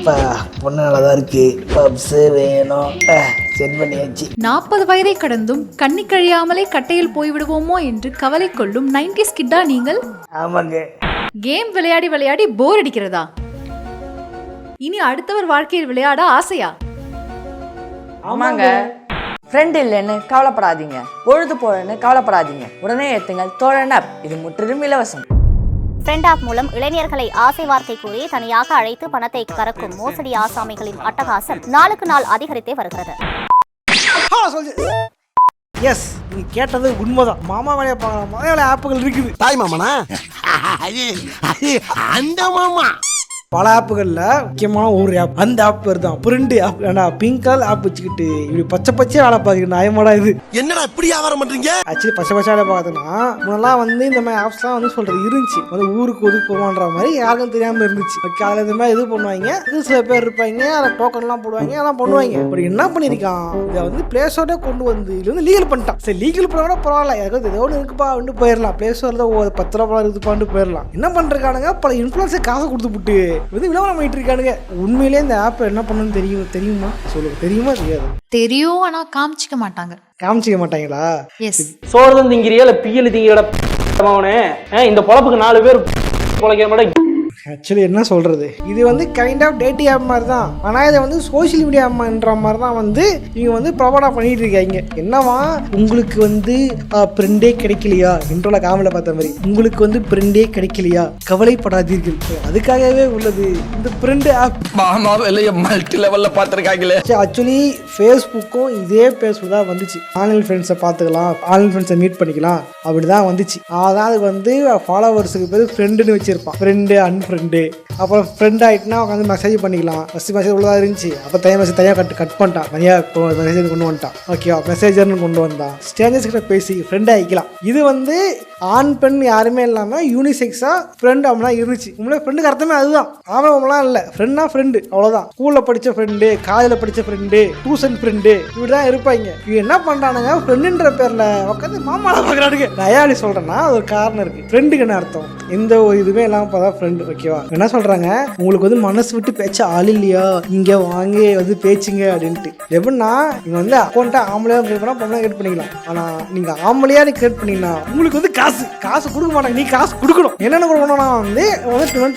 பொண்ணு நல்லா தான் இருக்கு, பப்ஸ் வேணும், சென்ட் பண்ணியாச்சு. 40 வயதை கடந்தும் கண்ணி கழியாமலே கட்டையில் போய்விடுவோமோ என்று கவலை கொள்ளும் 90s கிட்டா நீங்கள்? ஆமாங்க. கேம் விளையாடி விளையாடி போர் அடிக்கிறதா? இனி அடுத்தவர் வாழ்க்கையில் விளையாட ஆசையா? ஆமாங்க. ஃப்ரெண்ட் இல்லைன்னு கவலைப்படாதீங்க, பொழுது போலன்னு கவலைப்படாதீங்க, உடனே ஏத்துங்கள் தோழன் ஆப். இது முற்றிலும் இலவசம். ஃப்ரெண்ட் ஆப் மூலம் இளைஞர்களை ஆசை வார்த்தை கூறி தனியாக அழைத்து பணத்தை கறக்கும் மோசடி ஆசாமிகளின் அட்டகாசம் நாளுக்கு நாள் அதிகரித்தே வருகிறது. எஸ், நீ கேட்டது உண்மைதான். மாமா வேலையை பார்க்கலாம், மலையாள ஆப்புகள் இருக்குது. தாய் மாமனா? அந்த மாமா பல ஆப்புகளில் முக்கியமான ஒரு ஆப், அந்த ஆப் பேர் தான் பிரிண்ட் ஆப். ஏன்னா பிங்க் கலர் ஆப் வச்சுக்கிட்டு இப்படி பச்சை பச்சையாக வேலை பார்க்குறது நியாயமாடா இது? என்னடா இப்படி வியாபாரம் பண்றீங்க? ஆக்சுவலி பச்சை பச்சை வேலை பார்த்தோன்னா முன்னெல்லாம் வந்து இந்த மாதிரி ஆப்ஸ்லாம் வந்து சொல்கிறது இருந்துச்சு, வந்து ஊருக்கு ஒதுக்கு போவான்ற மாதிரி யாருக்கும் தெரியாமல் இருந்துச்சு. ஓகே, அதில் இந்த மாதிரி இது பண்ணுவாங்க, இது சில பேர் இருப்பாங்க, அதில் டோக்கன்லாம் போடுவாங்க, அதெல்லாம் பண்ணுவாங்க. இப்படி என்ன பண்ணியிருக்கான், இதை வந்து பிளே ஸ்டோரே கொண்டு வந்து இது வந்து லீகல் பண்ணிட்டான். சரி, லீகல் பண்ண கூட பரவாயில்ல, யாருக்கும் ஏதோ ஒன்று இருக்குப்பா வந்து போயிடலாம், பிளே ஸ்டோரில் 10 ரூபா இருக்குப்பான்னு போயிடலாம். என்ன பண்ணுறானுங்க, பல இன்ஃப்ளூயன்ஸை காசை கொடுத்துப்புட்டு வந்து விளம்பரம் பண்ணிட்டு இருக்கானுங்க. உண்மையிலேயே இந்த ஆப் என்ன பண்ணணும்னு தெரியுமா? சொல்லுங்க, தெரியுமா? தெரியாது. தெரியும், ஆனா காமிச்சிக்க மாட்டாங்க. காமிச்சிக்க மாட்டாங்களா? எஸ். சோறு திங்கிறியா இல்ல பியல் திங்கிற இந்த பொழப்புக்கு 4 பேர் பொழைக்கிற மாட்டேன். ஆக்சுவலி என்ன சொல்கிறது, இது வந்து கைண்ட் ஆஃப் டேட்டி ஆப் மாதிரி தான். ஆனால் இதை வந்து சோஷியல் மீடியா ஆப்ன்ற மாதிரி தான் வந்து இவங்க வந்து ப்ரொமோட்டாக பண்ணிட்டு இருக்காங்க. என்னவா, உங்களுக்கு வந்து பிரிண்டே கிடைக்கலையா, இன்ட்ரோல காமெடியில் பார்த்த மாதிரி, உங்களுக்கு வந்து பிரிண்டே கிடைக்கலையா, கவலைப்படாதீர்கள், அதுக்காகவே உள்ளது இந்த பிரிண்ட் ஆப். மாமா வேலையை மல்டி லெவல்ல பார்த்துருக்காங்களே. ஆக்சுவலி ஃபேஸ்புக்கும் இதே பேஸ்புக் தான் வந்துச்சு. ஆன்லைன் ஃப்ரெண்ட்ஸை பார்த்துக்கலாம், ஆன்லைன் ஃப்ரெண்ட்ஸை மீட் பண்ணிக்கலாம், அப்படி தான் வந்துச்சு. அதான் அதுக்கு வந்து ஃபாலோவர்ஸுக்கு பேர் ஃப்ரெண்டுன்னு வச்சிருப்பான். ஃப்ரெண்டு, அன்ஃப்ரெண்டு. அப்புறம் ஃப்ரெண்ட் ஆகிட்டுனா உட்காந்து மெசேஜ் பண்ணிக்கலாம். ஃபஸ்ட்டு மெசேஜ் உள்ளதாக இருந்துச்சு, அப்போ தனியாக கட் பண்ணிட்டான், தனியாக மெசேஜ் கொண்டு வந்துட்டான். ஓகேவா, மெசேஜர்னு கொண்டு வந்தான். ஸ்டேஞ்சர்ஸ் கிட்ட பேசி ஃப்ரெண்ட் ஆகிக்கலாம். இது வந்து ஆண் பெண் யாருமே இல்லாமல் யூனிசெக்ஸாக ஃப்ரெண்ட் அப்படிலாம் இருந்துச்சு. உங்களே ஃப்ரெண்டுக்கு அர்த்தமே அதுதான். அவங்களாம் இல்லை, ஃப்ரெண்ட்னா ஃப்ரெண்டு, அவ்வளோதான். ஸ்கூலில் படித்த ஃப்ரெண்டு, காலேஜில் படித்த ஃப்ரெண்டு, டியூஷன் ஃப்ரெண்டு, இப்படி தான் இருப்பாங்க. இது என்ன பண்ணுறானுங்க, ஃப்ரெண்டுன்ற பேரில் உட்காந்து மாமாவை பார்க்குறானுங்க. தயாரி சொல்கிறேன்னா அது ஒரு காரணம் இருக்குது. ஃப்ரெண்டுக்கு என்ன அர்த்தம், எந்த ஒரு இதுவுமே இல்லாமல் பார்த்தா ஃப்ரெண்டு. ஓகேவா, என்ன சொல்கிறாங்க, உங்களுக்கு வந்து மனசு விட்டு பேச்ச ஆள் இல்லையா, இங்கே வாங்க வந்து பேச்சுங்க அப்படின்ட்டு. எப்படின்னா, நீங்கள் வந்து அக்கௌண்ட்டை ஆம்பளையாக கிரியேட் பண்ணால் பொண்ணாக கிரியேட் பண்ணிக்கலாம். ஆனால் நீங்கள் ஆம்பளையாக நீ கிரியேட் பண்ணிங்கன்னா உங்களுக்கு வந்து காசு கொடுக்க மாட்டாங்க, நீ காசு கொடுக்கணும். என்னென்ன கொடுக்கணும்னா வந்து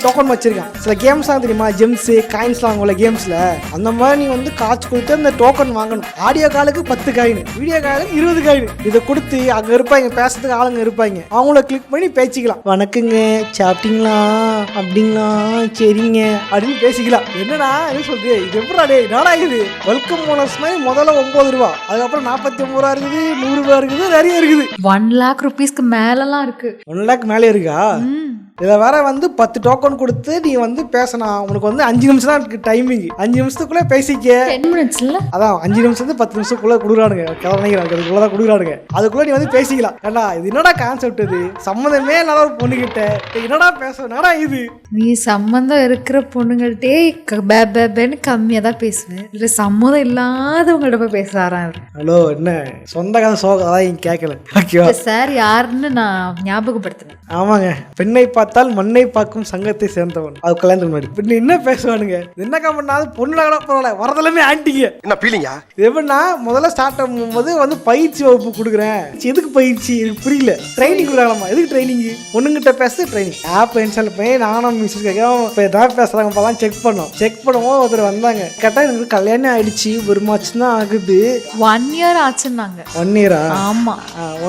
டோக்கன் வச்சிருக்கான். சில கேம்ஸ்லாம் தெரியுமா, ஜெம்ஸு காயின்ஸ்லாம் உள்ள கேம்ஸில் அந்த மாதிரி நீ வந்து காசு கொடுத்து அந்த டோக்கன் வாங்கணும். ஆடியோ காலுக்கு 10 காயின், வீடியோ காலுக்கு 20 காயின். இதை கொடுத்து அங்கே இருப்பாங்க, பேசுறதுக்கு ஆளுங்க இருப்பாங்க, அவங்கள கிளிக் பண்ணி பேசிக்கலாம். வணக்கங்க, சாப்பிட்டீங்களா, அப்படிங்களா, சரிங்க அப்படின்னு பேசிக்கலாம். என்னடா என்ன சொல்றது, இது எப்படா டே நாடா இது வெல்கம் போனஸ் மாதிரி முதல்ல 9 ரூபா, அதுக்கப்புறம் 49 ரூபா இருக்குது, 100 ரூபா இருக்குது, நிறைய இருக்குது. 1 lakh rupeesக்கு மேலலாம் இருக்கு. 1 lakh மேலே இருக்கா? இதில் வேற வந்து 10 டோக்கன் கொடுத்து நீ வந்து பேசணும். உனக்கு வந்து 5 நிமிஷம் தான் இருக்கு டைமிங். 5 நிமிஷத்துக்குள்ளே பேசிக்க. 10 minutes இல்ல, அதான் 5 நிமிஷத்துக்கு 10 நிமிஷத்துக்குள்ளே கொடுக்குறானுங்க. அதுக்குள்ளே தான் கொடுக்குறானுங்க. அதுக்குள்ளே நீ வந்து பேசிக்கலாம். ஏன்னா இது என்னடா கான்செப்ட், இது சம்மந்தமே இல்லாத ஒரு பொண்ணுகிட்ட என்னடா பேச, என்னடா இது? நீ சம்மந்தம் இருக்கிற பொண்ணுங்கள்ட்டே பேன்னு கம்மியாக தான் பேசுவேன். இல்லை சம்மந்தம் இல்லாதவங்கள்ட்ட போய் பேசுறாரான். ஹலோ, என்ன சொந்த கதை சோகம் அதான் இங்கே கேட்கல. ஓகேவா சார், யாருன்னு நான் ஞாபகப்படுத்தினேன். ஆமாங்க, பெண்ணை பார்த்தால் மண்ணை பார்க்கும் சங்கத்தை சேர்ந்தவன். அது கல்யாணத்துக்கு முன்னாடி பின்ன என்ன பேசுவானுங்க, என்னக்கா பண்ணாது பொண்ணு பரவாயில்ல, வரதெல்லாமே ஆண்டிங்க. என்ன பீலிங்கா? எப்படின்னா முதல்ல ஸ்டார்ட் ஆகும்போது வந்து பயிற்சி வகுப்பு கொடுக்குறேன். எதுக்கு பயிற்சி, எனக்கு புரியல. ட்ரைனிங் கொடுக்கலாமா, எதுக்கு ட்ரைனிங்? பொண்ணுங்கிட்ட பேச ட்ரைனிங். ஆப் இன்ஸ்டால் பண்ணி நானும் மிஸ்ஸஸ் கேட்க தான் பேசுறாங்க, இப்போதான் செக் பண்ணும்போது ஒருத்தர் வந்தாங்க. கேட்டால் எனக்கு கல்யாணம் ஆயிடுச்சு, 1 மாதம் தான் ஆகுது. 1 year ஆச்சுன்னாங்க. 1 year? ஆமா,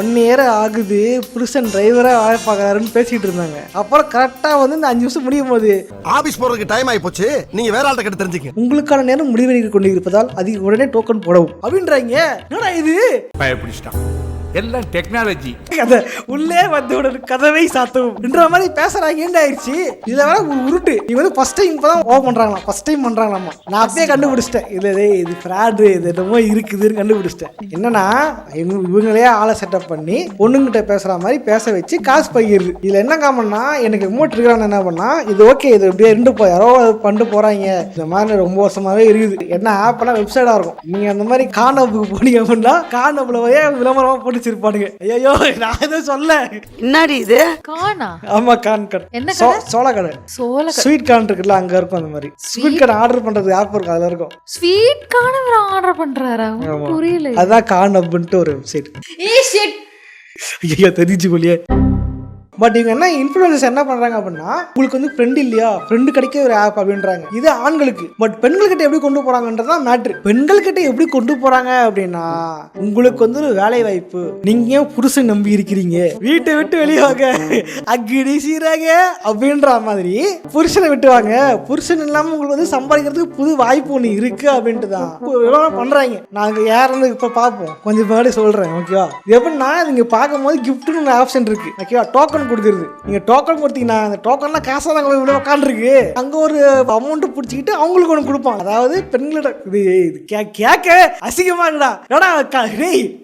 1 year ஆகுது, புருஷன் டிரைவரா வேலை பார்க்கறாருன்னு பேசிட்டு இருந்தாங்க. அப்புறம் கரெக்டா வந்து இந்த 5 நிமிஷம் முடியும் போது ஆபீஸ் போறதுக்கு டைம் ஆகி போச்சு, நீங்க வேற ஆள்கிட்ட கிட்ட தெரிஞ்சுக்க. உங்களுக்கான நேரம் முடிவெடுக்க கொண்டு இருப்பதால் அது உடனே டோக்கன் போடவும் அப்படின்றாங்க. என்னடா இது, பயப்பிடிச்சிட்டான், எல்லாம் டெக்னாலஜி. கதை உள்ளே வந்தவுடன் கதவை சாத்தவும் என்ற மாதிரி பேசுறாங்க. என்ன ஆயிடுச்சு இதுல வேற உருட்டு. நீ வந்து ஃபர்ஸ்ட் டைம் இப்பதான் ஓபன் பண்றாங்களா, ஃபர்ஸ்ட் டைம் பண்றாங்களாமா. நான் அப்பயே கண்டுபிடிச்சிட்டேன், இது ஃப்ராடு, இது என்னமோ இருக்குதுன்னு கண்டுபிடிச்சிட்டேன். என்னன்னா இவங்களே ஆளை செட்டப் பண்ணி பொண்ணுங்கிட்ட பேசுற மாதிரி பேச வச்சு காசு பகிர்றது. இதுல என்ன காமன்னா, எனக்கு ரிமோட் இருக்கிறான்னு என்ன பண்ணா, இது ஓகே, இது இப்படியே யாரோ பண்ணிட்டு போறாங்க, இந்த மாதிரி ரொம்ப வருஷமாவே இருக்குது. என்ன ஆப்லாம் வெப்சைட்டா இருக்கும். நீங்க அந்த மாதிரி கார்னப்புக்கு போனீங்க அப்படின்னா கார்னப்புல விளம்பரமா போட்டு வச்சிருப்பானுங்க. ஐயோ நான் எதுவும் சொல்ல. என்னடி இது? கானா? ஆமா கான் கடை. என்ன கடை? சோள கடை. ஸ்வீட் கார்ன் இருக்குல்ல, அங்க இருக்கும் அந்த மாதிரி. ஸ்வீட் கார்ன் ஆர்டர் பண்றது ஆப் இருக்கு, அதுல இருக்கும். ஸ்வீட் கான ஆர்டர் பண்றாரா? புரியல. அதான் கான் அப்படின்ட்டு ஒரு வெப்சைட். ஷிட். ஐயா தெரிஞ்சு போலியே. பட் இவங்க என்ன இன்ஃப்ளூயன்சர்ஸ் என்ன பண்றாங்க அப்படின்னா, உங்களுக்கு வந்து ஃப்ரெண்ட் இல்லையா, ஃப்ரெண்டு கிடைக்க ஒரு ஆப் அப்படின்றாங்க. இது ஆண்களுக்கு. பட் பெண்கள்கிட்ட எப்படி கொண்டு போறாங்கன்றதான் மேட்ரு. பெண்கள்கிட்ட எப்படி கொண்டு போறாங்க அப்படின்னா, உங்களுக்கு வந்து ஒரு வேலை வாய்ப்பு, நீங்க ஏன் புருஷன் நம்பி இருக்கிறீங்க, வீட்டை விட்டு வெளியே வாங்க, அக்கிடி சீராக அப்படின்ற மாதிரி புருஷனை விட்டு வாங்க, புருஷன் இல்லாம உங்களுக்கு வந்து சம்பாதிக்கிறதுக்கு புது வாய்ப்பு ஒன்று இருக்கு அப்படின்ட்டு தான் பண்றாங்க. நாங்க யாருன்னு இப்ப பார்ப்போம், கொஞ்சம் முன்னாடி சொல்றேன். ஓகேவா? எப்படின்னா நீங்க பார்க்கும்போது கிஃப்ட்னு ஒரு ஆப்ஷன் இருக்கு. ஓகேவா? டோக்கன் கொடுக்குறது. நீங்க டோக்கன் கொடுத்தீங்கன்னா அந்த டோக்கன்லாம் காசா தான் இவ்வளவு உட்காந்துருக்கு, அங்க ஒரு அமௌண்ட் பிடிச்சிக்கிட்டு அவங்களுக்கு ஒன்று கொடுப்பாங்க. அதாவது பெண்களோட இது கேட்க அசிங்கமா இருக்குடா. ஏடா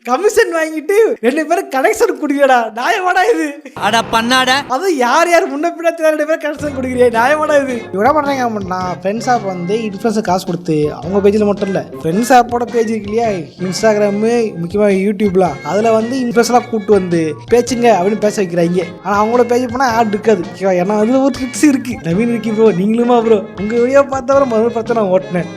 கமிஷன் வாங்கிட்டு 2 பேரும் கனெக்ஷன் கொடுக்கடா, நியாயமாடா இது? அட பண்ணாட. அது யார் முன்ன பின்னாடி 2 பேரும் கனெக்ஷன் கொடுக்குறியா, நியாயமாடா இது? இவ்வளோ பண்றாங்க அப்படின்னா, ஃப்ரெண்ட்ஸ் ஆப் வந்து இன்ஃப்ளூயன்சர் காசு கொடுத்து அவங்க பேஜில் மட்டும் இல்லை, ஃப்ரெண்ட்ஸ் ஆப்போட பேஜ் இருக்கு இல்லையா, இன்ஸ்டாகிராமு, முக்கியமாக யூடியூப்லாம், அதில் வந்து இன்ஃப்ளூயன்சர்லாம் கூப்பிட்டு வந்து பேச்சுங்க அப்படின்னு பேச வைக்கிறாங்க. ஆனால் அவங்களோட பேஜ் போனால் ஆட் இருக்காது. ஏன்னா அதில் ஒரு ட்ரிக்ஸ் இருக்கு. நவீன் இருக்கு ப்ரோ, நீங்களுமா ப்ரோ, உங்க வீடியோ பார்த்தவரை முதல் பார்த்து நான் ஓட்டினேன்,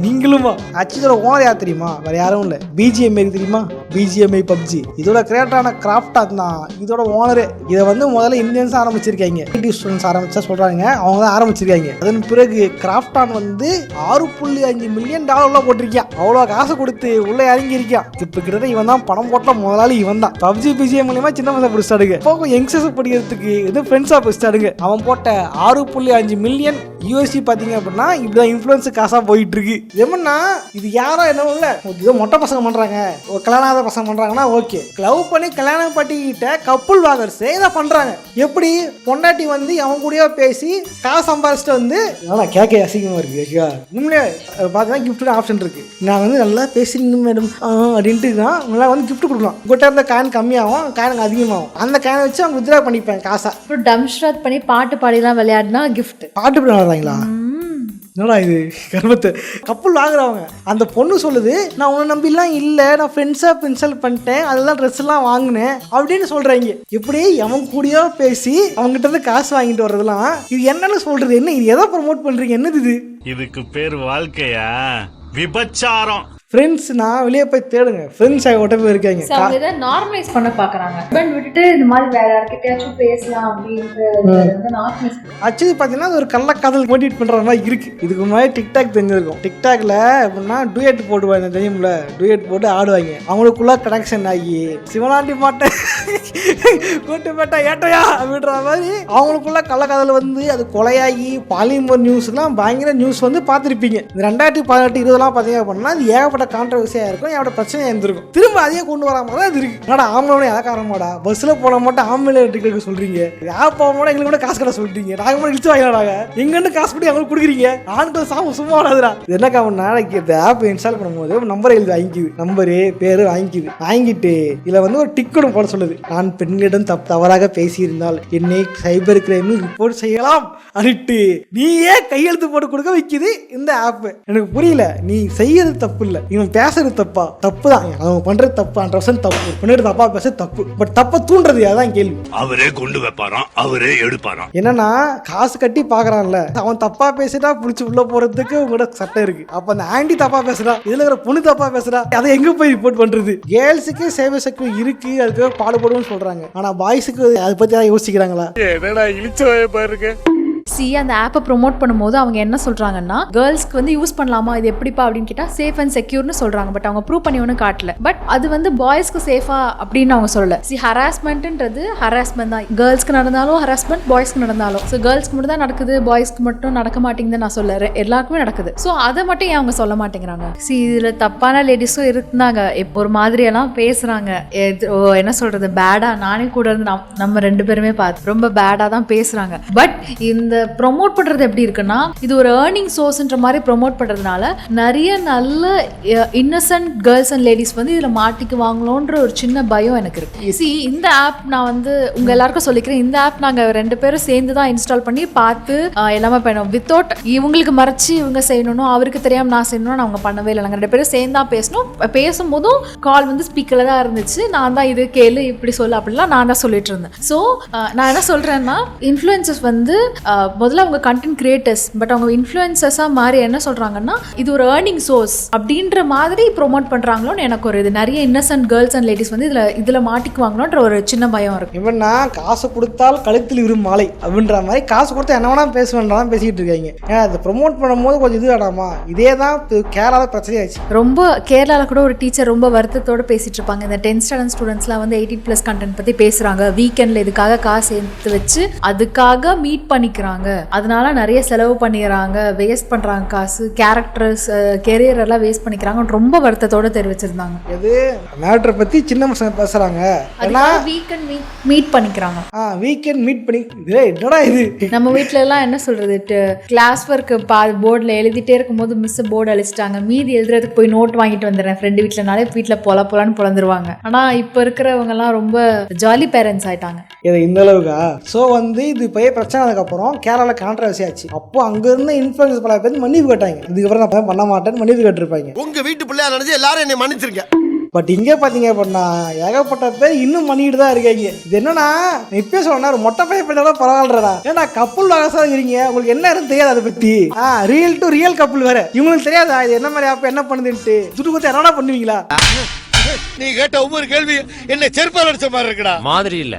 நீங்களுமா? ஆக்சுவலி ஓனர் யார் தெரியுமா? வேற யாரும் இல்லை, பிஜிஎம்ஐ தெரியுமா? பிஜிஎம்ஐ பப்ஜி இதோட கிரியேட்டரான கிராஃப்ட் தான் இதோட ஓனரே. இதை வந்து முதல்ல இந்தியன்ஸ் ஆரம்பிச்சிருக்காங்க, நேட்டிவ் ஸ்டூடெண்ட்ஸ் ஆரம்பிச்சா சொல்றாங்க, அவங்க தான் ஆரம்பிச்சிருக்காங்க. அதன் பிறகு கிராஃப்டான் வந்து $6.5 மில்லியன் போட்டிருக்கான். அவ்வளோ காசு கொடுத்து உள்ள இறங்கி இருக்கான். இப்போ கிட்ட இவன் தான் பணம் போட்ட முதலாளி, இவன் தான். பப்ஜி பிஜிஎம் மூலியமா சின்ன பசங்க பிடிச்சாடுங்க, இப்போ யங்ஸ்டர்ஸ் படிக்கிறதுக்கு இது ஃப்ரெண்ட்ஸா பிடிச்சாடுங்க. அவன் போட்ட $6.5 மில்லியன் USD பாத்தீங்க அப்படின்னா இப்படிதான் இன்ஃப்ளூயன்ஸ் காசா போயிட்டு இருக்கு. எப்படின்னா இது யாரோ என்ன இல்ல, இதோ மொட்டை பசங்க பண்றாங்க, ஒரு கல்யாணாத பசங்க பண்றாங்கன்னா ஓகே, லவ் பண்ணி கல்யாணம் பண்ணிக்கிட்ட கப்புள் வாகர்ஸ் இதை பண்றாங்க. எப்படி பொண்டாட்டி வந்து அவன் கூடயோ பேசி காசு சம்பாதிச்சுட்டு வந்து கேட்க அசிங்கமா இருக்கு. உண்மையிலே பார்த்தீங்கன்னா கிஃப்ட் ஆப்ஷன் இருக்கு. நான் வந்து நல்லா பேசுறீங்க மேடம் அப்படின்ட்டு தான் நல்லா வந்து கிஃப்ட் கொடுக்கலாம். உங்கள்கிட்ட இருந்த காயின் கம்மியாகும், காயின் அதிகமாகும். அந்த காயினை வச்சு அவங்க வித்ரா பண்ணிப்பேன் காசா. அப்புறம் டம்ஸ்ட்ராத் பண்ணி பாட்டு பாடிலாம் விளையாடினா கிஃப்ட். பாட்டு பாடி விளையாடுறாங்களா? என்னடா இது கர்மத்தை. கப்புள் வாங்குறவங்க அந்த பொண்ணு சொல்லுது, நான் உன்னை நம்பிலாம் இல்லை, நான் ஃப்ரெண்ட்ஸாக இன்சல்ட் பண்ணிட்டேன், அதெல்லாம் ட்ரெஸ் எல்லாம் வாங்கினேன் அப்படின்னு சொல்றாங்க. இப்படி அவன் கூடயோ பேசி அவங்ககிட்ட இருந்து காசு வாங்கிட்டு வர்றதுலாம் இது என்னன்னு சொல்றது? என்ன இது? எதை ப்ரமோட் பண்றீங்க? என்னது இது? இதுக்கு பேர் வாழ்க்கையா? விபச்சாரம். ஃப்ரெண்ட்ஸ் நான் வெளியே போய் தேடுங்க, ஃப்ரெண்ட்ஸ் ஆகிட்ட போய் இருக்காங்க. அவங்க இதை நார்மலைஸ் பண்ண பார்க்குறாங்க. பட் விட்டுட்டு இந்த மாதிரி வேற யார்கிட்டயாச்சும் பேசலாம் அப்படின்ட்டு நார்மலைஸ். ஆக்சுவலி பார்த்தீங்கன்னா அது ஒரு கள்ளக்காதல் மோட்டிவேட் பண்ணுற மாதிரி இருக்கு. இதுக்கு முன்னாடி டிக்டாக் தெரிஞ்சிருக்கும். டிக்டாக்ல எப்படின்னா டூயட் போடுவாங்க, தெரியும்ல, டூயட் போட்டு ஆடுவாங்க. அவங்களுக்குள்ள கனெக்ஷன் ஆகி சிவனாண்டி மாட்டை கூட்டு போட்டா ஏட்டையா அப்படின்ற மாதிரி அவங்களுக்குள்ள கள்ளக்காதல் வந்து அது கொலையாகி பாலிமர் நியூஸ்லாம் பயங்கர நியூஸ் வந்து பார்த்துருப்பீங்க. இந்த 2018, 20 பார்த்தீங்க அப்படின்னா அது ஏகப்பட்ட கான்ட்ரவர்சியா இருக்கும், எவ்வளோ பிரச்சனையா இருந்திருக்கும். திரும்ப அதையே கொண்டு வராம தான் அது இருக்கு. என்னடா ஆம்பளை எதக்காரமாடா பஸ்ல போட மாட்டோம் ஆம்பளை டிக்கெட் சொல்றீங்க, ஆப் போக மாட்டோம் எங்களுக்கு கூட காசு கடை சொல்றீங்க, நாங்கள் மட்டும் இழுத்து வாங்கினாங்க, எங்கன்னு காசு பண்ணி அவங்களுக்கு கொடுக்குறீங்க, ஆண்கள் சும்மா வராதுடா. இது என்ன நாளைக்கு இந்த ஆப் இன்ஸ்டால் பண்ணும்போது நம்பரை எழுதி வாங்கிக்குது, நம்பரு பேரு வாங்கிக்குது. வாங்கிட்டு இதுல வந்து ஒரு டிக்கெட்டும் போட சொல்லுது, நான் பெண்களிடம் தவறாக பேசியிருந்தால் என்னை சைபர் கிரைமில் ரிப்போர்ட் செய்யலாம் அப்படின்ட்டு நீயே கையெழுத்து போட்டு கொடுக்க வைக்குது இந்த ஆப். எனக்கு புரியல, நீ செய்யறது தப்பு இல்லை, இவன் பேசுறது தப்பா? தப்பு தான், அவன் பண்றது தப்பு, 100% தப்பு. பண்ணிட்டு தப்பா பேச தப்பு. பட் தப்ப தூண்டுறது அதான் கேள்வி. அவரே கொண்டு வைப்பாராம், அவரே எடுப்பாராம். என்னன்னா காசு கட்டி பாக்குறான்ல, அவன் தப்பா பேசிட்டா புடிச்சு உள்ள போறதுக்கு உங்களோட சட்டம் இருக்கு. அப்ப அந்த ஆண்டி தப்பா பேசுறா, இதுல ஒரு பொண்ணு தப்பா பேசுறா, அதை எங்க போய் ரிப்போர்ட் பண்றது? கேர்ள்ஸுக்கு சேவை சக்தி இருக்கு, அதுக்கு பாடுபடுவோம்னு சொல்றாங்க. ஆனா பாய்ஸுக்கு அதை பத்தி யாரும் யோசிக்கிறாங்களா? என்னடா இழிச்சவாய பாருங்க. அந்த ஆப்பை ப்ரொமோட் பண்ணும்போது அவங்க என்ன சொல்றாங்கன்னா, கேர்ள்ஸ்க்கு வந்து யூஸ் பண்ணலாமா, இது எப்படிப்பா அப்படின்னு கேட்டா சேஃப் அண்ட் செக்யூர்னு சொல்றாங்க. பட் அவங்க ப்ரூவ் பண்ணி ஒன்றும் காட்டல. பட் அது வந்து பாய்ஸ்க்கு சேஃபா அப்படின்னு அவங்க சொல்லல. ஹராஸ்மெண்ட்ன்றது ஹராஸ்மெண்ட் தான், கேர்ள்ஸ்க்கு நடந்தாலும் ஹராஸ்மெண்ட், பாய்ஸ்க்கு நடந்தாலும். ஸோ கேர்ள்ஸ்க்கு மட்டும் தான் நடக்குது, பாய்ஸ்க்கு மட்டும் நடக்க மாட்டேங்குது நான் சொல்ல, எல்லாருக்குமே நடக்குது. ஸோ அதை மட்டும் ஏன் அவங்க சொல்ல மாட்டேங்கிறாங்க? இதுல தப்பான லேடிஸும் இருந்தாங்க, இப்போ ஒரு மாதிரியெல்லாம் பேசுறாங்க. என்ன சொல்றது, பேடா, நானே கூட இருந்து நம்ம 2 பேருமே பார்த்து ரொம்ப பேடா தான் பேசுறாங்க. பட் இந்த இந்த ப்ரொமோட் பண்றது எப்படி இருக்குன்னா, இது ஒரு ஏர்னிங் சோர்ஸ்ன்ற மாதிரி ப்ரொமோட் பண்றதுனால நிறைய நல்ல இன்னசென்ட் கேர்ள்ஸ் அண்ட் லேடிஸ் வந்து இதுல மாட்டிக்குவாங்களோன்ற ஒரு சின்ன பயம் எனக்கு இருக்கு. இந்த ஆப் நான் வந்து உங்க எல்லாருக்கும் சொல்லிக்கிறேன், இந்த ஆப் நாங்க 2 பேரும் சேர்ந்து தான் இன்ஸ்டால் பண்ணி பார்த்து எல்லாமே பண்ணோம். வித்தவுட் இவங்களுக்கு மறைச்சு இவங்க செய்யணும், அவருக்கு தெரியாம நான் செய்யணும் அவங்க பண்ணவே இல்லை. நாங்கள் 2 பேரும் சேர்ந்து தான் பேசணும். பேசும்போதும் கால் வந்து ஸ்பீக்கர்ல தான் இருந்துச்சு. நான் தான் இது கேளு இப்படி சொல்லு அப்படிலாம் நான் தான் சொல்லிட்டு இருந்தேன். ஸோ நான் என்ன சொல்றேன்னா, இன்ஃப்ளூயன்சர்ஸ் வந்து முதல்ல அவங்க கண்டென்ட் கிரியேட்டர்ஸ், பட் அவங்க இன்ஃப்ளூயன்சர்ஸா மாறி என்ன சொல்றாங்கன்னா இது ஒரு ஏர்னிங் சோர்ஸ் அப்படின்ற மாதிரி ப்ரொமோட் பண்றாங்களோன்னு எனக்கு ஒரு இது. நிறைய இன்னசென்ட் கேர்ள்ஸ் அண்ட் லேடிஸ் வந்து இதுல மாட்டிக்குவாங்களோன்ற ஒரு சின்ன பயம் இருக்கு. இவன்னா காசு கொடுத்தால் கழுத்தில் விரும் மாலை அப்படின்ற மாதிரி காசு கொடுத்தா என்ன வேணா பேசுவேன்றான் பேசிட்டு இருக்காங்க. ஏன் அதை ப்ரொமோட் பண்ணும்போது கொஞ்சம் இது வேணாமா? இதே தான் கேரளாவில் பிரச்சனையாச்சு. ரொம்ப கேரளாவில் கூட ஒரு டீச்சர் ரொம்ப வருத்தத்தோடு பேசிட்டு இருப்பாங்க. இந்த 10th ஸ்டாண்டர்ட் ஸ்டூடெண்ட்ஸ்லாம் வந்து 18+ கண்டென்ட் பத்தி பேசுறாங்க. வீக்கெண்ட்ல இதுக்காக காசு சேர்த்து வச்சு அதுக்காக மீட் பண்ணிக்கிறாங்க, அதனால நிறைய செலவு பண்ணிடுறாங்க, வேஸ்ட் பண்றாங்க காசு, கேரக்டர்ஸ் கெரியர் எல்லாம் வேஸ்ட் பண்ணிக்கிறாங்க ரொம்ப வருத்தத்தோட தெரிவிச்சிருந்தாங்க. எது மேட்டரை பத்தி சின்ன பசங்க பேசுறாங்க, வீக்கெண்ட் மீட் பண்ணிக்கிறாங்க. வீக்கெண்ட் மீட் பண்ணி என்னடா இது? நம்ம வீட்ல எல்லாம் என்ன சொல்றது, கிளாஸ் ஒர்க் போர்டில் எழுதிட்டே இருக்கும்போது மிஸ் போர்டு அழிச்சிட்டாங்க, மீதி எழுதுறதுக்கு போய் நோட் வாங்கிட்டு வந்துடுறேன் ஃப்ரெண்டு வீட்டிலனாலே வீட்டில் பொலன்னு பொழந்துருவாங்க. ஆனா இப்போ இருக்கிறவங்க எல்லாம் ரொம்ப ஜாலி பேரண்ட்ஸ் ஆயிட்டாங்க. இது இந்த அளவுக்கா? ஸோ வந்து இது பெரிய பிரச்சனை. அதுக்கப்புறம் கேரளாவில் கான்ட்ரவர்சி ஆச்சு. அப்போ அங்க இருந்த இன்ஃப்ளூயன்ஸ் பல பேர் மன்னிப்பு கேட்டாங்க. இதுக்கப்புறம் நான் பண்ண மாட்டேன்னு மன்னிப்பு கேட்டிருப்பாங்க. உங்க வீட்டு பிள்ளையா நினைச்சு எல்லாரும் என்னை மன்னிச்சிருங்க. பட் இங்கே பார்த்தீங்க அப்படின்னா ஏகப்பட்ட பேர் இன்னும் பண்ணிட்டு தான் இருக்காங்க. இது என்னன்னா, இப்பயே சொன்னா ஒரு மொட்டை பையன் பண்ணாலும் பரவாயில்லடா, ஏன்னா கப்புள் வாகசா இருக்கிறீங்க, உங்களுக்கு என்ன இருந்து தெரியாது அதை பத்தி. ரியல் டு ரியல் கப்புள் வேற, இவங்களுக்கு தெரியாதா இது என்ன மாதிரி அப்ப என்ன பண்ணுதுன்ட்டு? துட்டு கொடுத்து என்னடா பண்ணுவீங்களா? நீ கேட்ட ஒவ்வொரு கேள்வி என்ன செருப்பால் அடிச்ச மாதிரி இருக்குடா. மாதிரி இல்ல.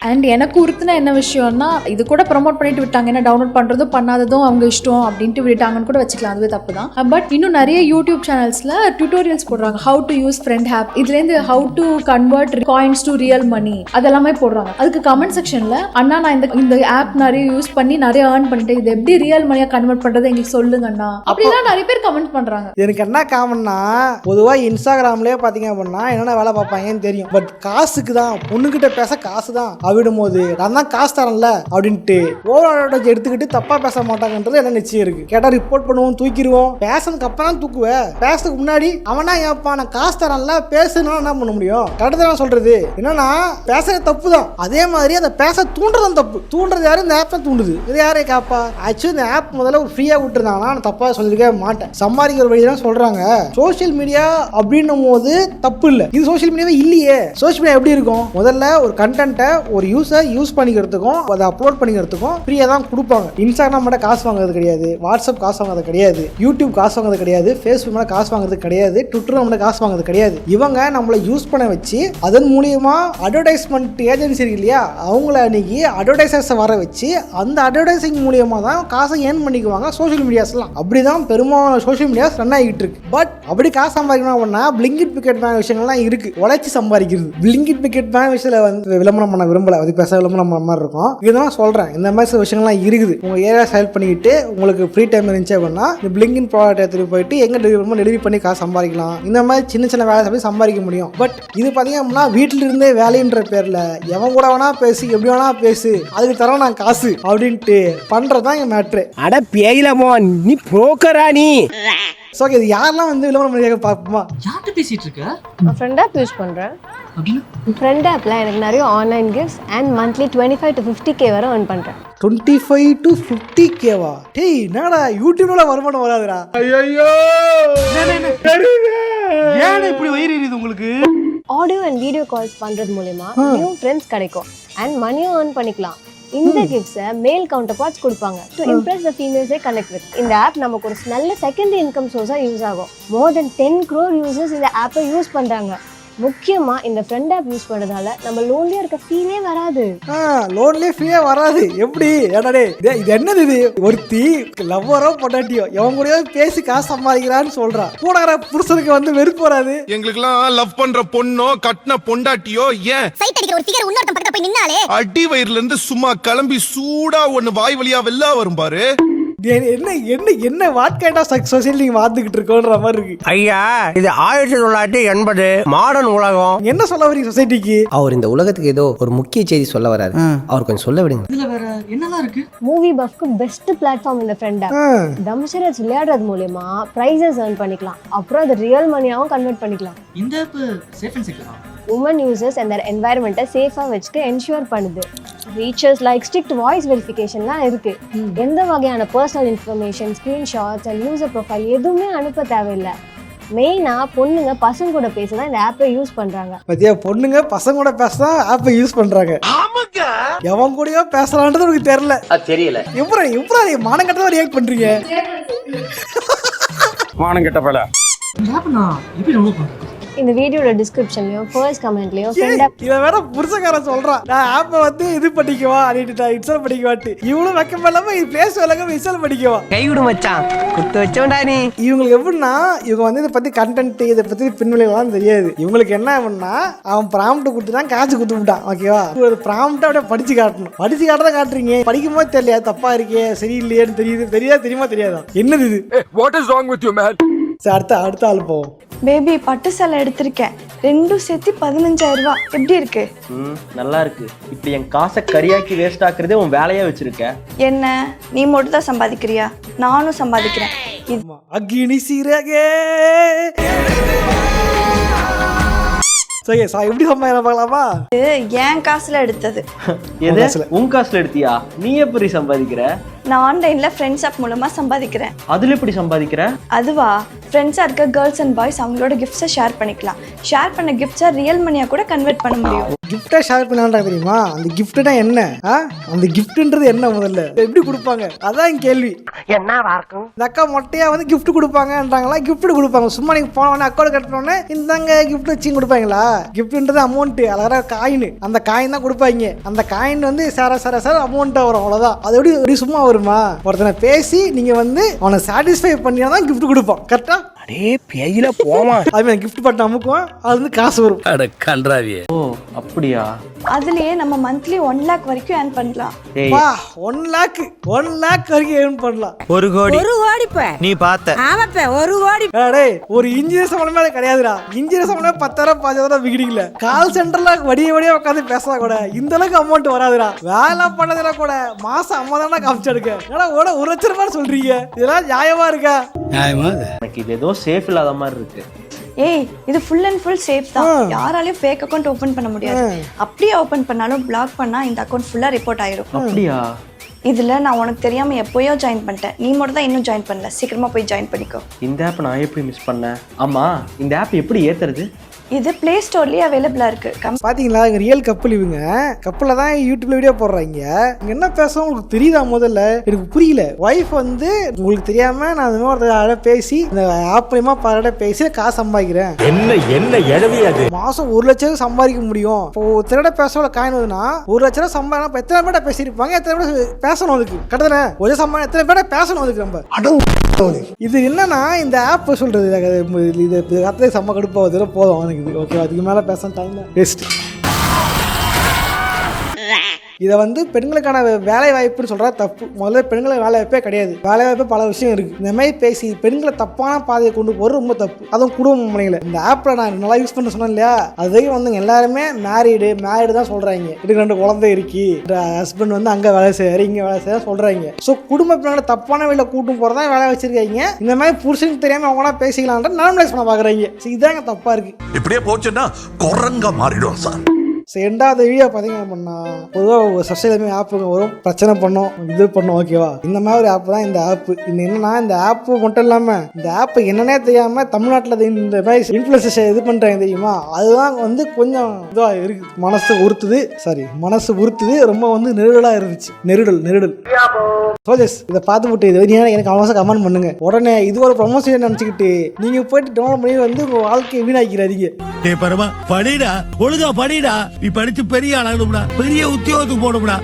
அண்ட் எனக்கு உறுத்துன என்ன விஷயம்னா, இது கூட ப்ரமோட் பண்ணிட்டு விட்டாங்க. என்ன டவுன்லோட் பண்றதும் பண்ணாததும் அவங்க இஷ்டம் அப்படின்ட்டு விட்டாங்கன்னு கூட வச்சுக்கலாம், அதுவே தப்பு தான். பட் இன்னும் நிறைய யூடியூப் சேனல்ஸ்ல டியூட்டோரியல்ஸ் போடுறாங்க. How to use friend app, இதுலேருந்து how to convert coins to real money, அதெல்லாமே போடுறாங்க. அதுக்கு கமெண்ட் செக்ஷன்ல அண்ணா நான் இந்த ஆப் நிறைய யூஸ் பண்ணி நிறைய ஏர்ன் பண்ணிட்டேன், இது எப்படி ரியல் மணியா கன்வெர்ட் பண்றது எங்களுக்கு சொல்லுங்க அண்ணா அப்படிலாம் நிறைய பேர் கமெண்ட் பண்றாங்க. எனக்கு என்ன காமன்னா, பொதுவா இன்ஸ்டாகிராம்லயே பாத்தீங்க அப்படின்னா என்னென்ன வேலை பார்ப்பாங்கன்னு தெரியும். பட் காசுக்கு தான், பொண்ணுகிட்ட பேச காசு தான் அப்படிடும் போது நான் தான் காசு தரேன்ல அப்படின்ட்டு ஓவர் அட்வான்டேஜ் எடுத்துக்கிட்டு தப்பா பேச மாட்டாங்கன்றது என்ன நிச்சயம் இருக்கு. கேட்டா ரிப்போர்ட் பண்ணுவோம், தூக்கிடுவோம். பேசுறதுக்கு அப்புறம் தான் தூக்குவேன், பேசுறதுக்கு முன்னாடி அவனா ஏப்பா நான் காசு தரேன்ல பேசுனா என்ன பண்ண முடியும்? கரெக்ட் தான் சொல்றது. என்னன்னா பேசுறது தப்பு தான், அதே மாதிரி அதை பேச தூண்டுறதும் தப்பு. தூண்டுறது யாரு? இந்த ஆப் தான் தூண்டுது. இது யாரே காப்பா? ஆக்சுவலி இந்த ஆப் முதல்ல ஒரு ஃப்ரீயா விட்டுருந்தாங்கன்னா நான் தப்பா சொல்லிருக்கவே மாட்டேன். சம்பாதிக்கிற வழி தான் சொல்றாங்க. சோசியல் மீடியா அப்படின்னும் போது தப்பு இல்லை. இது சோசியல் மீடியாவே இல்லையே. சோசியல் மீடியா எப்படி இருக்கும்? முதல்ல ஒரு கண்டென்ட்டை ஒரு யூஸர் யூஸ் பண்ணிக்கிறதுக்கும் அதை அப்லோட் பண்ணிக்கிறதுக்கும் ஃப்ரீயா தான் கொடுப்பாங்க. இன்ஸ்டாகிராம் மட்டும் காசு வாங்குறது கிடையாது, வாட்ஸ்அப் காசு வாங்குறது கிடையாது, யூடியூப் காசு வாங்குறது கிடையாது, ஃபேஸ்புக் மேலே காசு வாங்குறது கிடையாது, ட்விட்டர் நம்மள காசு வாங்குறது கிடையாது. இவங்க நம்மளை யூஸ் பண்ண வச்சு அதன் மூலியமா அட்வர்டைஸ்மெண்ட் ஏஜென்சி இருக்கு இல்லையா, அவங்கள அன்னைக்கு அட்வர்டைசர்ஸை வர வச்சு அந்த அட்வர்டைசிங் மூலியமா தான் காசை ஏர்ன் பண்ணிக்குவாங்க சோஷியல் மீடியாஸ்லாம். அப்படிதான் பெரும்பாலான சோஷியல் மீடியாஸ் ரன் ஆகிட்டு இருக்கு. பட் அப்படி காசு சம்பாதிக்கணும் அப்படின்னா பிளிங்கிட் பிக்கெட் மாதிரி விஷயங்கள்லாம் இருக்கு, உழைச்சி சம்பாதிக்கிறது. பிளிங்கிட் பிக்கெட் மாதிரி விஷயத்துல வந்து விளம்பரம் பண்ண விரும்பல, அது பேச விளம்பரம் பண்ண மாதிரி இருக்கும். இதெல்லாம் சொல்றேன், இந்த மாதிரி சில விஷயங்கள்லாம் இருக்குது. உங்க ஏரியா செலக்ட் பண்ணிக்கிட்டு உங்களுக்கு ஃப்ரீ டைம் இருந்துச்சு அப்படின்னா இந்த பிளிங்கின் ப்ராடக்ட் எடுத்துட்டு போயிட்டு எங்க டெலிவரி பண்ணி காசு சம்பாதிக்கலாம். இந்த மாதிரி சின்ன சின்ன வேலை சொல்லி சம்பாதிக்க முடியும். பட் இது பார்த்தீங்க அப்படின்னா வீட்டில இருந்தே வேலைன்ற பேர்ல எவன் கூட வேணா பேசு, எப்படி வேணா பேசு, அதுக்கு தரோம் நான் காசு அப்படின்ட்டு பண்றதுதான் எங்க மேட்ரு. அட பேயிலமோ நீ புரோக்கரா நீ? ஸோ இது யாரெல்லாம் வந்து விளம்பரம் பண்ணி பார்ப்போமா? யார்கிட்ட பேசிட்டு இருக்க? நான் ஃப்ரெண்ட் ஆப் யூஸ் பண்ணுறேன். ஃப்ரெண்ட் ஆப்பில் எனக்கு நிறைய online gifts and monthly 25 to 50K வரை earn பண்ணுறேன். 25 to 50K-வா? டேய் என்னடா யூடியூப்ல வருமானம் வராதுடா. ஐயோ ஏன் இப்படி வயிறு எரியுது உங்களுக்கு? ஆடியோ அண்ட் வீடியோ கால்ஸ் பண்ணுறது மூலமா நியூ ஃப்ரெண்ட்ஸ் கிடைக்கும் அண்ட் மணியும் earn பண்ணிக்கலாம். இந்த கிஃப்ட்ஸை மேல் கவுண்டர் பார்ட்ஸ் கொடுப்பாங்க டு இம்ப்ரெஸ் த ஃபீமேல்ஸை கனெக்ட் வித். இந்த ஆப் நமக்கு ஒரு நல்ல செகண்டரி இன்கம் சோர்ஸாக யூஸ் ஆகும். மோர் தென் 10 crore யூசர்ஸ் இந்த ஆப்பை யூஸ் பண்ணுறாங்க. முக்கியமாக இந்த ஃப்ரெண்ட் ஆப் யூஸ் பண்ணுறதுனால நம்ம லோன்லியாக இருக்க ஃபீலே வராது. லோன்லியே ஃபீலே வராது. எப்படி? ஏடாடே இது என்னது? இது ஒருத்தி லவ்வரோ பொண்டாட்டியோ எவன் கூடயோ பேசி காசு சம்பாதிக்கிறான்னு சொல்றா. கூட புருஷனுக்கு வந்து வெறுப்பு வராது. எங்களுக்கெல்லாம் லவ் பண்ற பொண்ணோ கட்டின பொண்டாட்டியோ ஏன் சைட் அடிக்கிற ஒரு ஃபிகர் இன்னொருத்தன் பக்கத்துல போய் நின்னாலே அடி வயிறுல இருந்து சும்மா கிளம்பி சூடா ஒண்ணு வாய் வழியா வெளில வரும் பாரு. என்ன என்ன என்ன வாட் கைண்ட் ஆஃப் சொசைட்டி நீங்க வாழ்ந்துகிட்டு இருக்கோன்ற மாதிரி இருக்கு. ஐயா இது 1980 மாடர்ன் உலகம். என்ன சொல்ல வரீங்க சொசைட்டிக்கு? அவர் இந்த உலகத்துக்கு ஏதோ ஒரு முக்கிய செய்தி சொல்ல வராரு. அவர் கொஞ்சம் சொல்ல விடுங்க. இதுல வேற என்னலாம் இருக்கு? மூவி பஃப்க்கு பெஸ்ட் பிளாட்ஃபார்ம் இந்த ஃப்ரெண்ட் ஆப். தம்ஷரேஜ் விளையாடுறது மூலமா பிரைசஸ் earn பண்ணிக்கலாம். அப்புறம் அது ரியல் மணியாவும் கன்வெர்ட் பண்ணிக்கலாம். இந்த ஆப் சேஃப் அண்ட் செக்யூரா? Women users and their environment சேஃபா வச்சுக்க என்ஷூர் பண்ணுது. ஃபீச்சர்ஸ் லைக் ஸ்ட்ரிக்ட் வாய்ஸ் வெரிஃபிகேஷன்லாம் இருக்கு. எந்த வகையான personal information, screenshots and user profile எதுவுமே அனுப்ப தேவையில்லை. மெயினா பொண்ணுங்க பசங்க கூட பேசதான் இந்த ஆப்பை யூஸ் பண்றாங்க. பத்தியா, பொண்ணுங்க பசங்க கூட பேசதான் ஆப்பை யூஸ் பண்றாங்க. எவன் கூடயோ பேசலான்றது உங்களுக்கு தெரியல. தெரியல. எப்படி மானம் கட்டதான் ரியாக்ட் பண்றீங்க? மானம் கெட்ட பல இந்த வீடியோட டிஸ்கிரிப்ஷன்லயும் ஃபர்ஸ்ட் கமெண்ட்லயும் ஃப்ரெண்ட் ஆப் இவன் வேற புருஷக்காரன் சொல்றான், நான் ஆப்பை வந்து இது பண்ணிக்குவா அப்படின்ட்டு இன்ஸ்டால் பண்ணிக்குவாட்டு. இவளும் வெக்கம் இல்லாம பிளேஸ் விலகம் இன்ஸ்டால் பண்ணிக்குவா. கை விடு மச்சான், குத்து வச்சோண்டா நீ. இவங்களுக்கு எப்படின்னா இவங்க வந்து இதை பத்தி கண்டென்ட் இதை பத்தி பின்விளைவுலாம் தெரியாது. இவங்களுக்கு என்ன அப்படின்னா அவன் பிராம்ப்ட் கொடுத்துட்டான், காசு கொடுத்து விட்டான். ஓகேவா, ஒரு பிராம்ப்ட் அப்படியே படிச்சு காட்டணும். படிச்சு காட்டதான் காட்டுறீங்க. படிக்கும் போது தெரியலையா, தப்பா இருக்கே, சரியில்லையேன்னு தெரியுமா தெரியாதா? என்னது இது? What is wrong with you man? சரி, அடுத்த ஆள் போவோம். பேபி பட்டு சேலை எடுத்திருக்கேன், ரெண்டும் சேர்த்து 15,000 ரூபாய். எப்படி இருக்கு? நல்லா இருக்கு. இப்படி என் காசை கரியாக்கி வேஸ்ட் ஆக்குறதே உன் வேலையா வச்சிருக்க. என்ன நீ மட்டும் தான் சம்பாதிக்கிறியா? நானும் சம்பாதிக்கிறேன். அக்னி சீரகே. சரி, எப்படி சம்பாதிக்கலாம் பார்க்கலாமா? என் காசுல எடுத்தது. எது உன் காசுல எடுத்தியா? நீ எப்படி சம்பாதிக்கிற? நான் ஆன்லைன்ல ஃப்ரெண்ட்ஸ் ஆப் மூலமா சம்பாதிக்கிறேன். அதுல எப்படி சம்பாதிக்கிற? அதுவா, ஃப்ரெண்ட்ஸா இருக்க கேர்ள்ஸ் அண்ட் பாய்ஸ் அவங்களோட கிஃப்ட்ஸை ஷேர் பண்ணிக்கலாம். ஷேர் பண்ண கிஃப்ட்ஸை ரியல் மணியா கூட கன்வெர்ட் பண்ண முடியும். கிஃப்டா ஷேர் பண்ணலாம்டா தெரியுமா? அந்த கிஃப்ட்னா என்ன? அந்த கிஃப்ட்ன்றது என்ன? முதல்ல எப்படி கொடுப்பாங்க? அதான் கேள்வி. என்னவா இருக்கும்? இந்த அக்கா மொட்டையா வந்து கிஃப்ட் கொடுப்பாங்கன்றாங்களா? கிஃப்ட் கொடுப்பாங்க. சும்மா நீங்க போனவொடனே அக்கௌண்ட் கட்டணும்னே இந்தாங்க கிஃப்ட் வச்சு கொடுப்பாங்களா? கிஃப்ட்ன்றது அமௌண்ட், அழகா காயின். அந்த காயின் தான் கொடுப்பாங்க. அந்த காயின் வந்து சார அமௌண்ட்டா வரும், அவ்வளவுதான். அது எப்படி சும்மா வருமா? ஒருத்தனை பேசி நீங்க வந்து அவனை சாட்டிஸ்ஃபை பண்ணியாதான் கிஃப்ட் கொடுப்பான். கரெக்டா? அடே பேயில போமா. அது கிஃப்ட் பட்டு அமுக்குவோம், அது வந்து காசு வரும். அட கன்றாவியே. ஓ அப்படியா? அதுலயே நம்ம மந்த்லி 1 lakh வரைக்கும் ஏர்ன் பண்ணலாம். வா, 1 lakh வரைக்கும் ஏர்ன் பண்ணலாம். 1 கோடி நீ பார்த்த. ஆமாப்பா, 1 கோடி. டேய், ஒரு இன்ஜினியர் சம்பளமே கிடையாதுடா. இன்ஜினியர் சம்பளமே 10,000 15,000 விக்கிறீங்களே. கால் சென்டர்ல வடிய உட்காந்து பேசா கூட இந்த அளவுக்கு அமௌண்ட் வராதுடா. வேலை பண்ணதுல கூட மாசம் 50,000 காமிச்சு எடுக்க. ஏன்னா 1 லட்சம் ரூபாய் சொல்றீங்க, இதெல்லாம் நியாயமா இருக்கா? நியாயமா? எனக்கு இது ஏதோ சேஃப் இல்லாத மாதிரி இருக்கு. ஏய், இது ஃபுல் அண்ட் ஃபுல் சேஃப் தான். யாராலையும் ஃபேக் அக்கௌண்ட் ஓபன் பண்ண முடியாது. அப்படியே ஓபன் பண்ணாலும் பிளாக் பண்ணா இந்த அக்கௌண்ட் ஃபுல்லா ரிப்போர்ட் ஆயிடும். அப்படியா? இதுல நான் உனக்கு தெரியாம எப்போயோ ஜாயின் பண்ணிட்டேன். நீ மட்டும் தான் இன்னும் ஜாயின் பண்ணல. சீக்கிரமா போய் ஜாயின் பண்ணிக்கோ. இந்த ஆப் நான் எப்படி மிஸ் பண்ணேன்? ஆமா, இந்த ஆப் எப்படி ஏத்துறது? இது பிளே ஸ்டோர்லயே அவைலபிளா இருக்கு. பாத்தீங்களா, இங்க ரியல் கப்பல். இவங்க கப்பல்ல தான் யூடியூப்ல வீடியோ போடுறாங்க. இங்க என்ன பேசும் உங்களுக்கு தெரியுதா? முதல்ல எனக்கு புரியல. வைஃப் வந்து உங்களுக்கு தெரியாம நான் அந்த மாதிரி பேசி இந்த ஆப் மூலமா பல பேசி காசு சம்பாதிக்கிறேன். என்ன எழவி அது? மாசம் 1 லட்சம் சம்பாதிக்க முடியும். இப்போ திருட பேசல காயின் வருதுன்னா 1 லட்சம் ரூபாய் சம்பாதினா எத்தனை பேர்ட்ட பேசியிருப்பாங்க? எத்தனை பேர் பேசணும்? அதுக்கு கட்டதானே ஒரு சம்பாதி எத்தனை பேர்ட்ட பேசணும்? அதுக்கு நம்ம இது என்னன்னா இந்த ஆப் சொல்றது இது அத்தனை செம்ம கடுப்பாவது போதும் எனக்கு. ஓகே, அதுக்கு மேல பேச டைம் வேஸ்ட். இதை வந்து பெண்களுக்கான வேலை வாய்ப்புன்னு சொல்கிறா தப்பு. முதல்ல பெண்களுக்கு வேலை வாய்ப்பே கிடையாது. வேலை வாய்ப்பே பல விஷயம் இருக்குது. இந்த மாதிரி பேசி பெண்களை தப்பான பாதையை கொண்டு போகிறது ரொம்ப தப்பு. அதுவும் குடும்ப முனைகளை. இந்த ஆப்பில் நான் நல்லா யூஸ் பண்ண சொன்னேன் இல்லையா, அதுவே வந்து எல்லாருமே மேரீடு தான் சொல்கிறாங்க. இதுக்கு 2 குழந்தை இருக்கு, ஹஸ்பண்ட் வந்து அங்கே வேலை செய்யாரு, இங்கே வேலை செய்ய சொல்கிறாங்க. ஸோ குடும்ப பெண்களை தப்பான வழியில் கூட்டும் போகிறதா வேலை வச்சிருக்காங்க. இந்த மாதிரி புருஷனுக்கு தெரியாமல் அவங்களா பேசிக்கலான்ற நார்மலைஸ் பண்ண பார்க்குறாங்க. இதாங்க தப்பாக இருக்குது. இப்படியே போச்சுன்னா குரங்கா மாறிடும் சார். ரெண்டாவது வீடியோ பார்த்தீங்க அப்படின்னா பொதுவாக சொசைட்டி ஆப்புங்க வரும், பிரச்சனை பண்ணோம், இது பண்ணோம். ஓகேவா, இந்த மாதிரி ஒரு ஆப் தான் இந்த ஆப்பு. இது என்னன்னா, இந்த ஆப்பு மட்டும் இல்லாமல் இந்த ஆப்பு என்னன்னே தெரியாமல் தமிழ்நாட்டில் இந்த மாதிரி இன்ஃப்ளூயன்சர்ஸ் இது பண்ணுறாங்க தெரியுமா? அதுதான் வந்து கொஞ்சம் இதுவாக இருக்குது. மனசு உறுத்துது. ரொம்ப வந்து நெருடலாக இருந்துச்சு. நெருடல். சோஜஸ், இதை பார்த்து விட்டு இது எனக்கு அவசரம் கமெண்ட் பண்ணுங்க. உடனே இது ஒரு ப்ரொமோஷன் நினச்சிக்கிட்டு நீங்கள் போயிட்டு டவுன்லோட் பண்ணி வந்து உங்கள் வாழ்க்கையை வீணாக்கிறாதீங்க. படிடா, ஒழுங்கா படிடா. நீ படிச்சு பெரிய ஆளாகணும்டா, பெரிய உத்தியோகத்துக்கு போகணும்டா.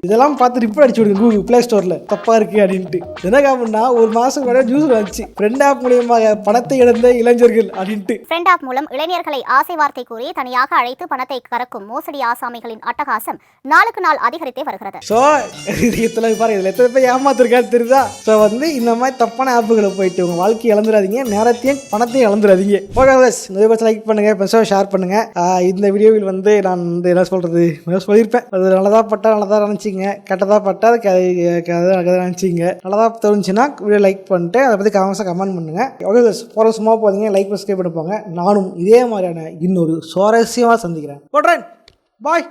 இதெல்லாம் பார்த்து ரிப்போர்ட் அடிச்சு விடுங்க கூகுள் பிளே ஸ்டோர்ல தப்பா இருக்கு அப்படின்ட்டு. என்ன காரணம்னா ஒரு மாசம் கூட நியூஸ் வந்துச்சு ஃப்ரெண்ட் ஆப் மூலியமாக பணத்தை இழந்த இளைஞர்கள் அப்படின்ட்டு. ஃப்ரெண்ட் ஆப் மூலம் இளைஞர்களை ஆசை வார்த்தை கூறி தனியாக அழைத்து பணத்தை கறக்கும் மோசடி ஆசாமிகளின் அட்டகாசம் நாளுக்கு நாள் அதிகரித்தே வருகிறது. ஸோ இதுல பாருங்க இதுல எத்தனை பேர் ஏமாத்திருக்காரு தெரியுதா? ஸோ வந்து இந்த மாதிரி தப்பான ஆப்புகளை போயிட்டு உங்க வாழ்க்கையை இழந்துடாதீங்க, நேரத்தையும் பணத்தையும் இழந்துடாதீங்க. ஓகே இந்த வீடியோ லைக் பண்ணுங்க, பெருசாக ஷேர் பண்ணுங்க. இந்த வீடியோவில் வந்து நான் வந்து என்ன சொல்றது சொல்லியிருப்பேன். அது நல்லதா பட்டா நல்லதா நினைச்சிங்க, கெட்டதா பட்டா அது நினைச்சிங்க. நல்லதா தோணுச்சுன்னா வீடியோ லைக் பண்ணிட்டு அதை பற்றி கமெண்ட் பண்ணுங்க. ஓகே போகிற சும்மா போதீங்க, லைக் சப்ஸ்கிரைப் பண்ணி போங்க. நானும் இதே மாதிரியான இன்னொரு சுவாரஸ்யமாக சந்திக்கிறேன். போடுறேன், பாய்.